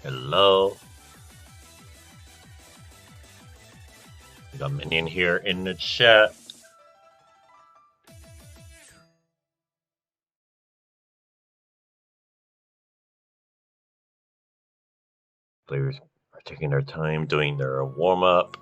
Hello. We got Mendion here in the chat. Players are taking their time doing their warm up.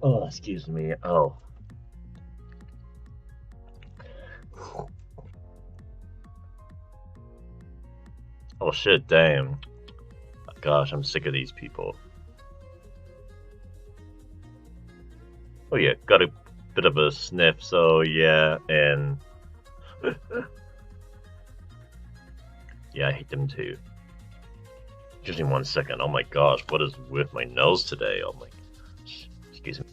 Oh, excuse me. Oh. Oh shit, damn. Gosh, I'm sick of these people. Oh yeah, got a bit of a sniff, so yeah, and yeah, I hate them too. Just in 1 second. Oh my gosh, what is with my nose today? Oh my, excuse me.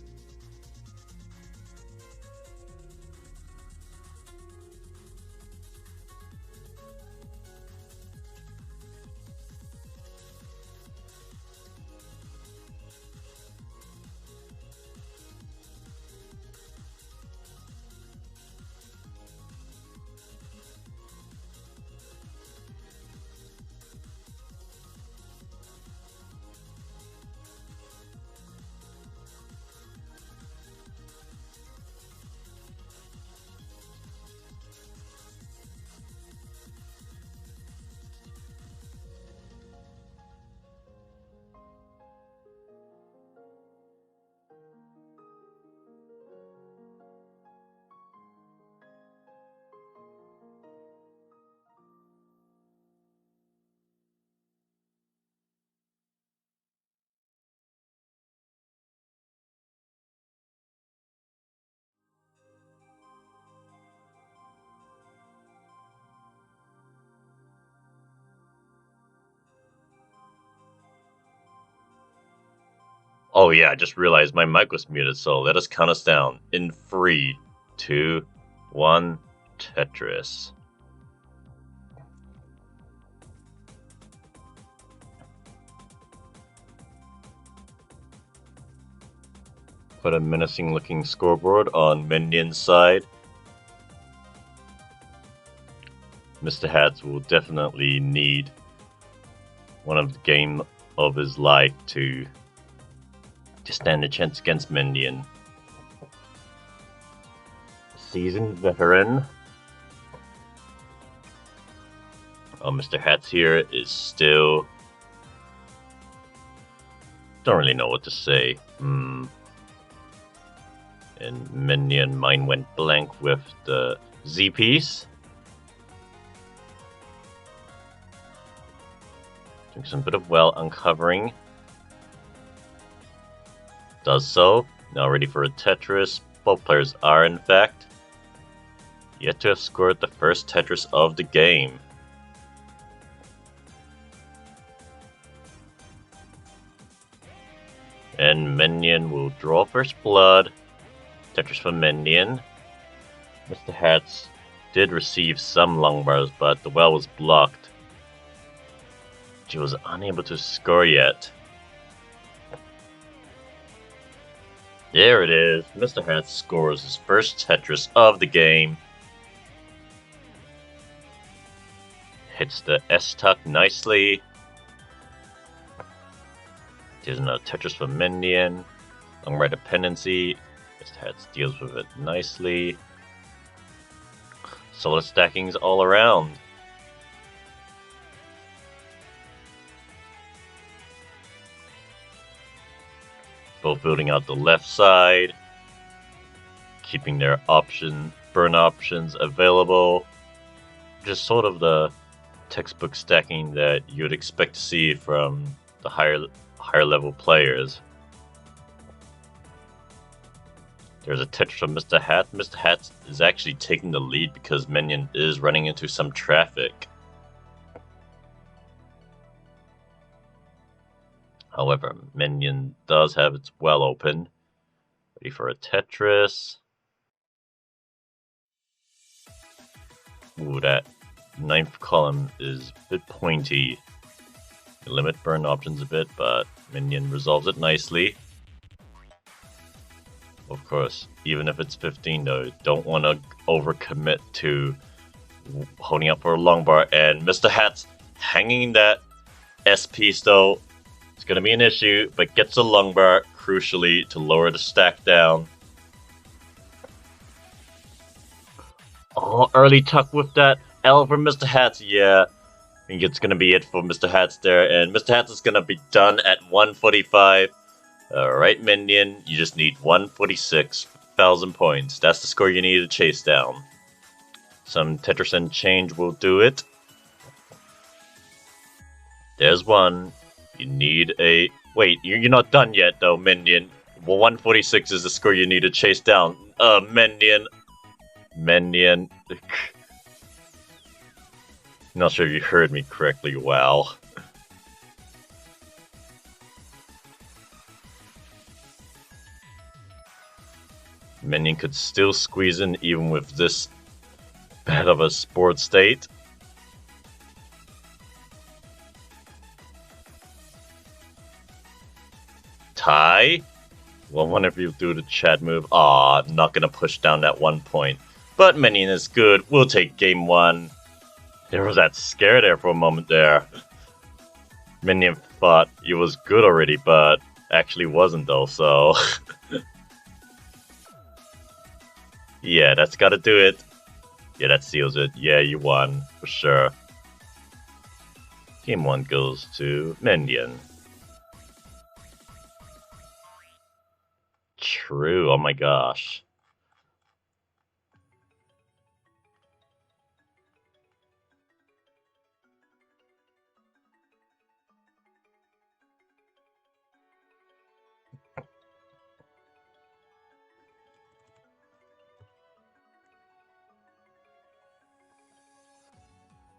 Oh yeah, I just realized my mic was muted, so let us count us down. In 3, 2, 1, Tetris. Quite a menacing looking scoreboard on Mendion's side. Mr. Haatz will definitely need one of the game of his life to stand a chance against Mendion. Seasoned veteran. Mr. Haatz here is still... Don't really know what to say. And Mendion mine went blank with the Z piece. Doing some bit of well uncovering. Does so. Now ready for a Tetris. Both players are, in fact, yet to have scored the first Tetris of the game. And Mendion will draw first blood. Tetris for Mendion. Mr. Haatz did receive some long bars, but the well was blocked. She was unable to score yet. There it is. Mr. Haatz scores his first Tetris of the game. Hits the S-tuck nicely. There's another Tetris for Mendion. Long right dependency. Mr. Haatz deals with it nicely. Solid stackings all around. Both building out the left side, keeping their burn options available. Just sort of the textbook stacking that you'd expect to see from the higher level players. There's a Tetris from Mr. Haatz. Mr. Haatz is actually taking the lead because Mendion is running into some traffic. However, Mendion does have its well open. Ready for a Tetris. Ooh, that ninth column is a bit pointy. You limit burn options a bit, but Mendion resolves it nicely. Of course, even if it's 15 though, don't want to overcommit to holding up for a long bar. And Mr. Haatz hanging that S piece though, it's going to be an issue, but gets a long bar crucially to lower the stack down. Oh, early tuck with that L for Mr. Haatz. Yeah, I think it's going to be it for Mr. Haatz there. And Mr. Haatz is going to be done at 145. Alright, Mendion, you just need 146,000 points. That's the score you need to chase down. Some Tetris and change will do it. There's one. You need a... Wait, you're not done yet, though, Mendion. Well, 146 is the score you need to chase down. Mendion. Not sure if you heard me correctly, wow. Mendion could still squeeze in even with this bad of a sport state. Tie? Well, whenever you do the chat move, I'm not gonna push down that 1 point. But Mendion is good. We'll take game 1. There was that scare there for a moment there. Mendion thought it was good already, but actually wasn't though, so... Yeah, that's gotta do it. Yeah, that seals it. Yeah, you won, for sure. Game 1 goes to Mendion. True, oh my gosh.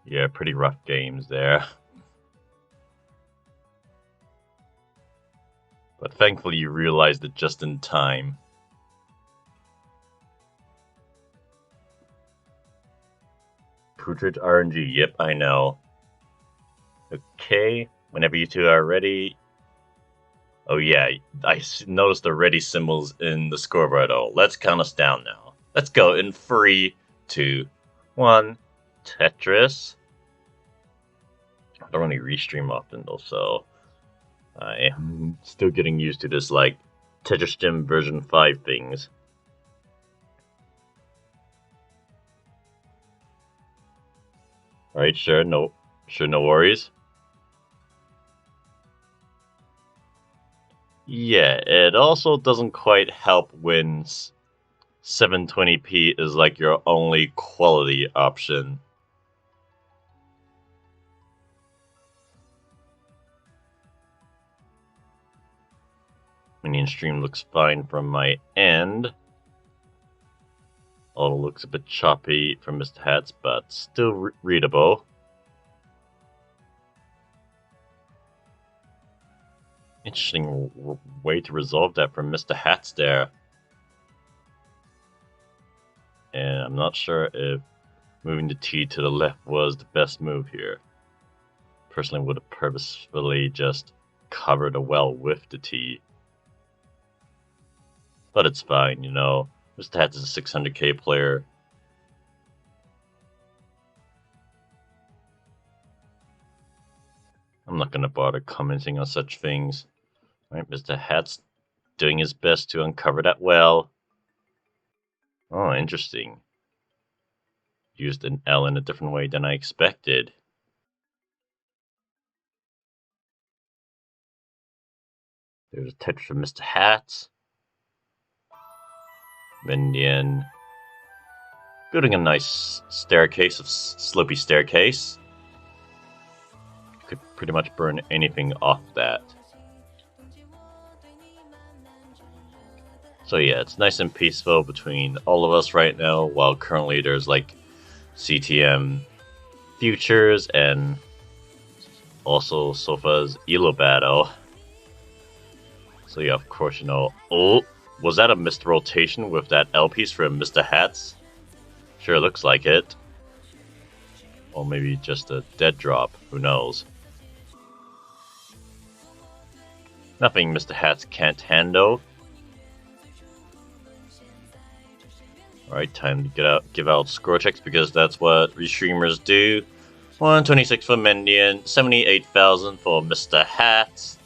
Yeah, pretty rough games there. But thankfully you realized it just in time. Putrid RNG, yep, I know. Okay, whenever you two are ready. Oh yeah, I noticed the ready symbols in the scoreboard. Oh, let's count us down now. Let's go in 3, 2, 1. Tetris. I don't really restream often though, so I am still getting used to this like Tetris Gym version 5 things. Alright, sure, no worries. Yeah, it also doesn't quite help when 720p is like your only quality option. Minion stream looks fine from my end. Although looks a bit choppy from Mr. Haatz, but still readable. Interesting way to resolve that from Mr. Haatz there. And I'm not sure if moving the T to the left was the best move here. Personally would have purposefully just covered the well with the T. But it's fine, you know. Mr. Haatz is a 600k player. I'm not gonna bother commenting on such things. Alright, Mr. Haatz doing his best to uncover that well. Oh, interesting. Used an L in a different way than I expected. There's a Tetris from Mr. Haatz. Mendion building a nice staircase, slopey staircase. could pretty much burn anything off that. So yeah, it's nice and peaceful between all of us right now, while currently there's like CTM Futures and also Sofa's Elo battle. So yeah, of course, you know... Oh, was that a missed rotation with that L piece from Mr. Haatz? Sure looks like it. Or maybe just a dead drop, who knows. Nothing Mr. Haatz can't handle. Alright, time to give out score checks because that's what restreamers do. 126 for Mendion, 78,000 for Mr. Haatz.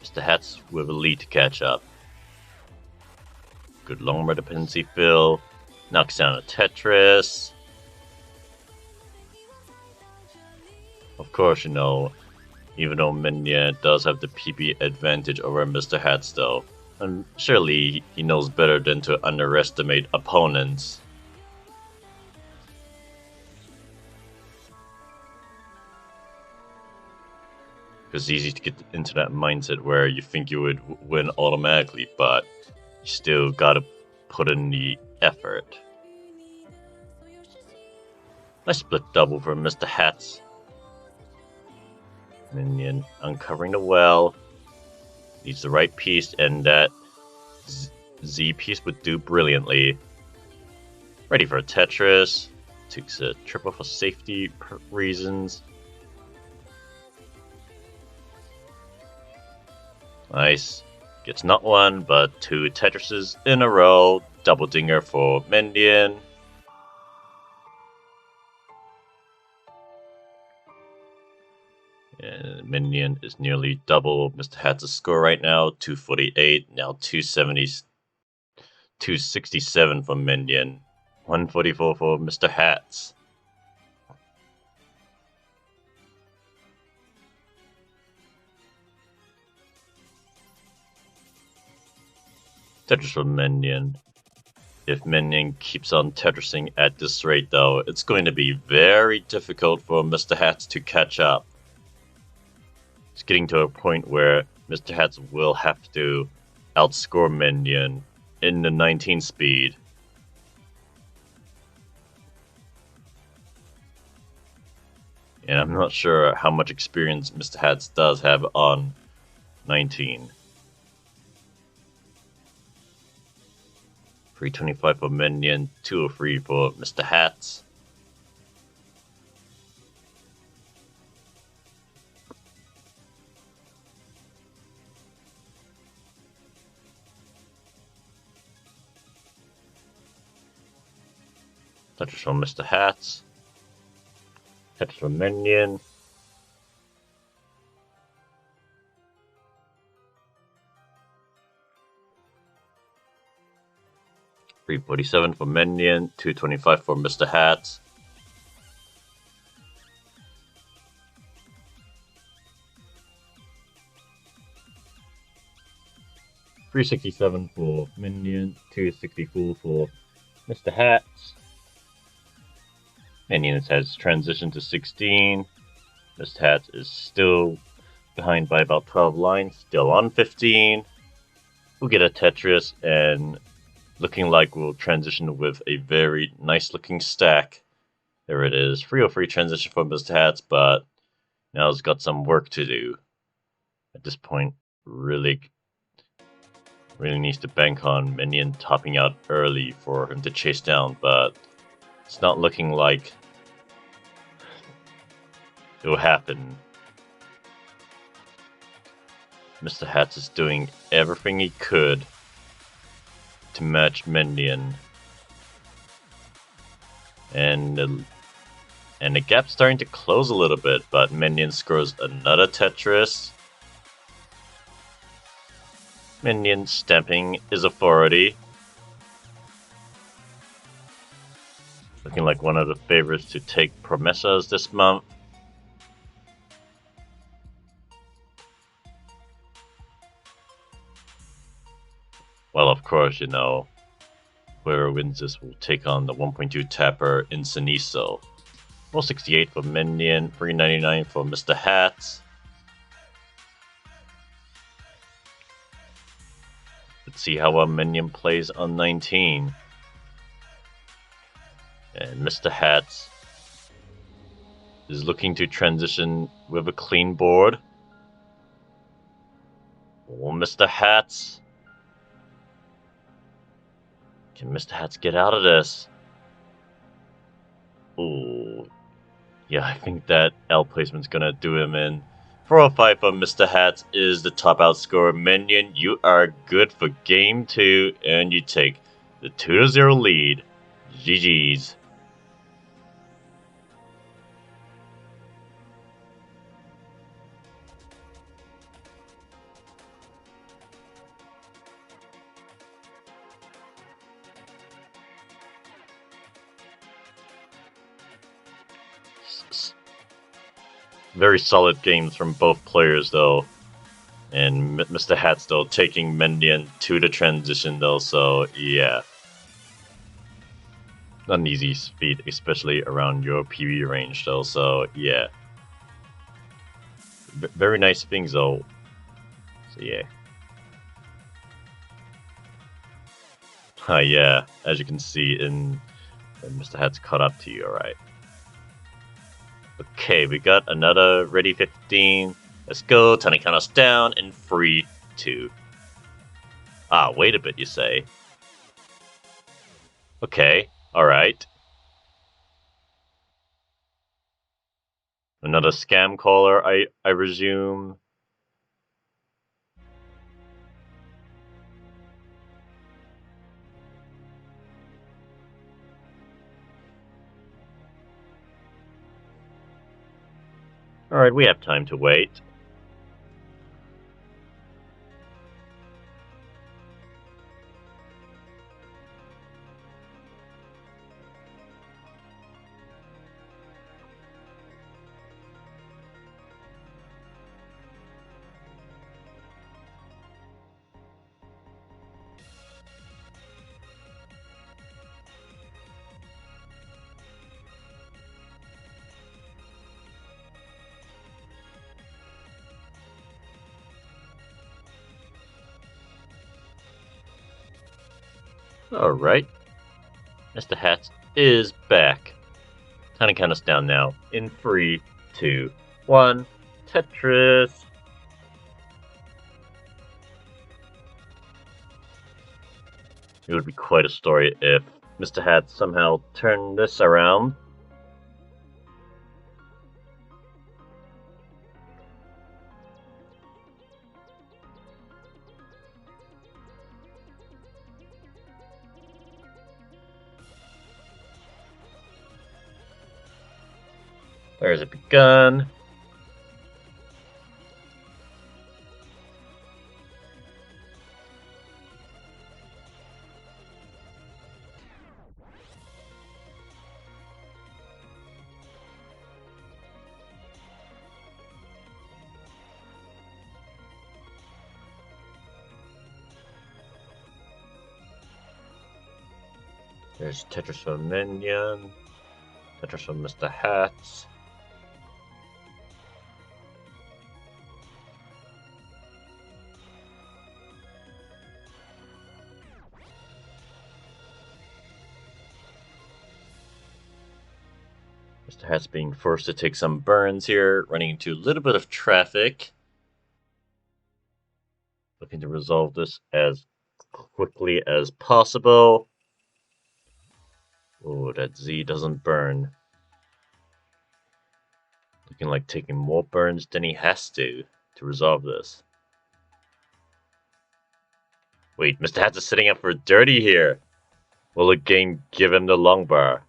Mr. Haatz with a lead to catch up. Good long dependency fill. Knocks down a Tetris. Of course, you know, even though Mendion does have the PP advantage over Mr. Haatz though, and surely he knows better than to underestimate opponents. It's easy to get into that mindset where you think you would win automatically, but you still gotta put in the effort. Nice split double for Mr. Haatz. Mendion uncovering the well. Needs the right piece, and that Z piece would do brilliantly. Ready for a Tetris. Takes a triple for safety reasons. Nice. Gets not one, but two Tetrises in a row. Double dinger for Mendion. And Mendion is nearly double Mr. Hatz's score right now. 248, now 270, 267 for Mendion. 144 for Mr. Haatz. Tetris for Mendion. If Mendion keeps on Tetrising at this rate though, it's going to be very difficult for Mr. Haatz to catch up. It's getting to a point where Mr. Haatz will have to outscore Mendion in the 19 speed. And I'm not sure how much experience Mr. Haatz does have on 19. 325 for Mendion, 203 for Mr. Haatz. Tetris from Mr. Haatz. Tetris from Mendion. $347 for Mendion, $225 for Mr. Haatz. $367 for Mendion, $264 for Mr. Haatz. Mendion has transitioned to 16. Mr. Haatz is still behind by about 12 lines, still on 15. We'll get a Tetris, and looking like we'll transition with a very nice looking stack. There it is. 303 transition for Mr. Haatz, but now it's got some work to do. At this point, really needs to bank on Mendion topping out early for him to chase down, but it's not looking like it will happen. Mr. Haatz is doing everything he could to match Mendion. And the gap's starting to close a little bit, but Mendion scores another Tetris. Mendion stamping his authority. Looking like one of the favorites to take Promesas this month. Well, of course, you know, Whoever wins this will take on the 1.2 tapper Insaniso. 468 for Mendion, 399 for Mr. Haatz. Let's see how well Mendion plays on 19. And Mr. Haatz is looking to transition with a clean board. Oh, Mr. Haatz. Can Mr. Haatz get out of this? Ooh. Yeah, I think that L placement's gonna do him in. 405 for Mr. Haatz is the top outscorer. Mendion, you are good for game 2, and you take the 2-0 lead. GG's. Very solid games from both players, though. And Mr. Haatz, though, taking Mendion to the transition, though, so yeah. Not an easy feat, especially around your PB range, though, so yeah. Very nice things, though. So yeah. Yeah, as you can see in Mr. Haatz caught up to you, alright. Okay, we got another ready 15. Let's go. Time to count us down in 3, 2. Ah, wait a bit, you say. Okay, alright. Another scam caller, I resume. Alright, we have time to wait. Alright. Mr. Haatz is back. Time to count us down now. In 3, 2, 1. Tetris! It would be quite a story if Mr. Haatz somehow turned this around. Where has it begun? There's Tetris from Mendion, Tetris from Mr. Haatz. Mr. Haatz being forced to take some burns here, running into a little bit of traffic. Looking to resolve this as quickly as possible. Oh, that Z doesn't burn. Looking like taking more burns than he has to resolve this. Wait, Mr. Haatz is sitting up for dirty here. Will the game give him the long bar?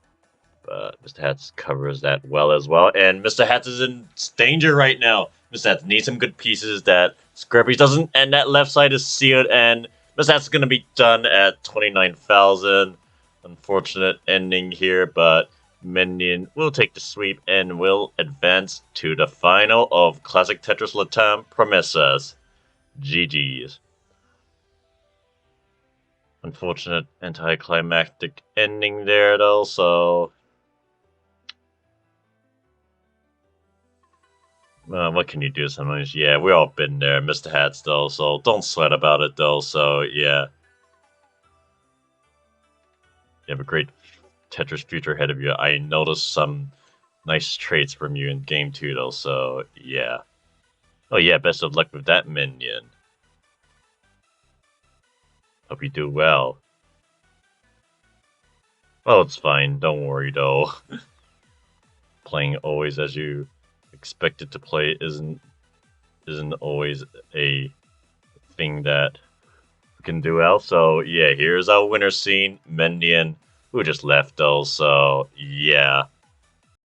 But Mr. Haatz covers that well as well. And Mr. Haatz is in danger right now. Mr. Haatz needs some good pieces that Scrappy doesn't. And that left side is sealed. And Mr. Haatz is going to be done at 29,000. Unfortunate ending here. But Mendion will take the sweep and will advance to the final of Classic Tetris LATAM Promesas. GG's. Unfortunate anticlimactic ending there, though, so... what can you do sometimes? Yeah, we all been there, Mr. Haatz, though, so don't sweat about it, though, so yeah. You have a great Tetris future ahead of you. I noticed some nice traits from you in game 2, though, so yeah. Oh yeah, best of luck with that, Mendion. Hope you do well. Oh, it's fine, don't worry, though. Playing always as you expected to play isn't always a thing that we can do well. So yeah, here's our winner scene, Mendion, who just left though. So yeah.